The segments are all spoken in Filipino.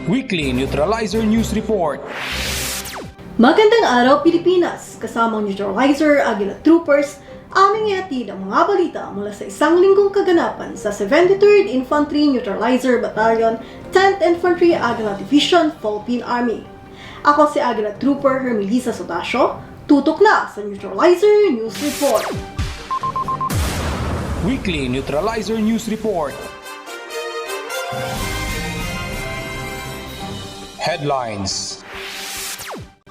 Weekly Neutralizer News Report. Magandang araw Pilipinas! Kasamang Neutralizer, Aguila Troopers, aming ihatid ang mga balita mula sa isang linggong kaganapan sa 73rd Infantry Neutralizer Battalion, 10th Infantry Aguila Division, Philippine Army. Ako si Aguila Trooper Hermelisa Sotasio, tutok na sa Neutralizer News Report. Weekly Neutralizer News Report. Headlines.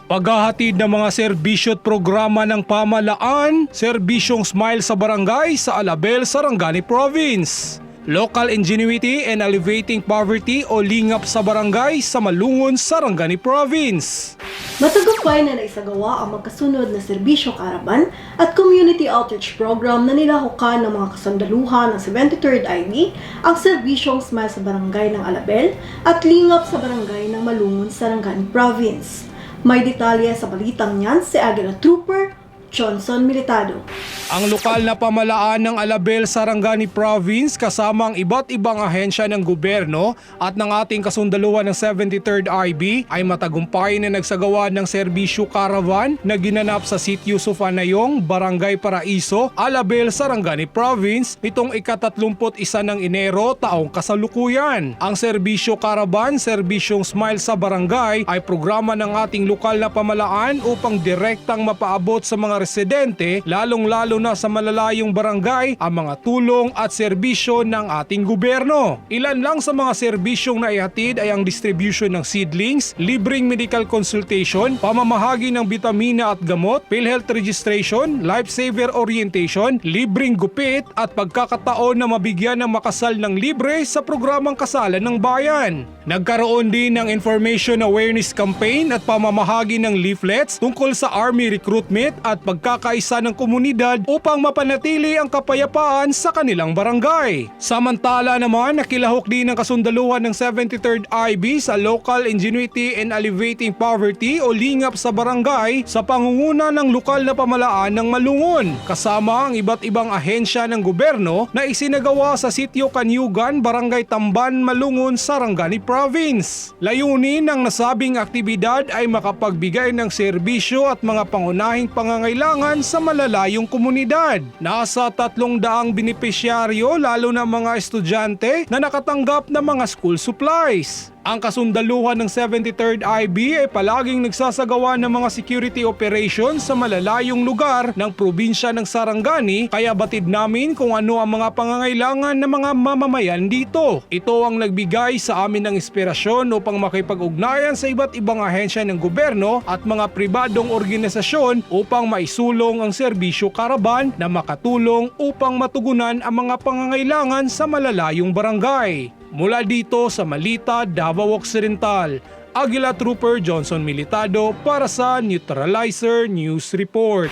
Paghahatid ng mga serbisyo at programa ng pamahalaan, serbisyong Smile sa Barangay sa Alabel, Sarangani Province. Local Ingenuity and Alleviating Poverty o Lingap sa Barangay sa Malungon, Sarangani Province. Matagumpay na naisagawa ang magkasunod na serbisyong karaban at community outreach program na nilahukan ng mga kasandaluhan ng 73rd IB, ang serbisyong Smile sa Barangay ng Alabel at Lingap sa Barangay ng Malungon, Sarangani Province. May detalye sa balitang niyan si Aguila Trooper Johnson Militado. Ang lokal na pamahalaan ng Alabel, Sarangani Province kasama ang iba't ibang ahensya ng gobyerno at ng ating kasundaluhan ng 73rd IB ay matagumpay na nagsagawa ng serbisyo caravan na ginanap sa Sitio Sufanayong, Barangay Paraiso, Alabel, Sarangani Province nitong ika-31 ng Enero taong kasalukuyan. Ang serbisyo caravan, serbisyong Smile sa Barangay ay programa ng ating lokal na pamahalaan upang direktang mapaabot sa mga residente, lalong-lalo na sa malalayong barangay, ang mga tulong at serbisyo ng ating gobyerno. Ilan lang sa mga serbisyong naihatid ay ang distribution ng seedlings, libreng medical consultation, pamamahagi ng bitamina at gamot, PhilHealth registration, lifesaver orientation, libreng gupit at pagkakataon na mabigyan ng makasal ng libre sa programang Kasalan ng Bayan. Nagkaroon din ng information awareness campaign at pamamahagi ng leaflets tungkol sa Army recruitment at pagkakaisa ng komunidad upang mapanatili ang kapayapaan sa kanilang barangay. Samantala naman, nakilahok din ng kasundaluhan ng 73rd IB sa Local Ingenuity and Alleviating Poverty o Lingap sa Barangay sa pangunguna ng lokal na pamahalaan ng Malungon, kasama ang iba't ibang ahensya ng gobyerno na isinagawa sa Sitio Kanyugan, Barangay Tamban, Malungon, Sarangani Province. Layunin ng nasabing aktibidad ay makapagbigay ng serbisyo at mga pangunahing pangangailangan sa malalayong komunidad. Nasa 300 benepisyaryo, lalo na mga estudyante na nakatanggap ng mga school supplies. Ang kasundaluhan ng 73rd IB ay palaging nagsasagawa ng mga security operations sa malalayong lugar ng probinsya ng Sarangani, kaya batid namin kung ano ang mga pangangailangan ng mga mamamayan dito. Ito ang nagbigay sa amin ng inspirasyon upang makipag-ugnayan sa iba't ibang ahensya ng gobyerno at mga pribadong organisasyon upang maisulong ang serbisyo karaban na makatulong upang matugunan ang mga pangangailangan sa malalayong barangay. Mula dito sa Malita, Davao Occidental, Aguila Trooper Johnson Militado para sa Neutralizer News Report.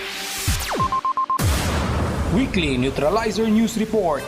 Weekly Neutralizer News Report.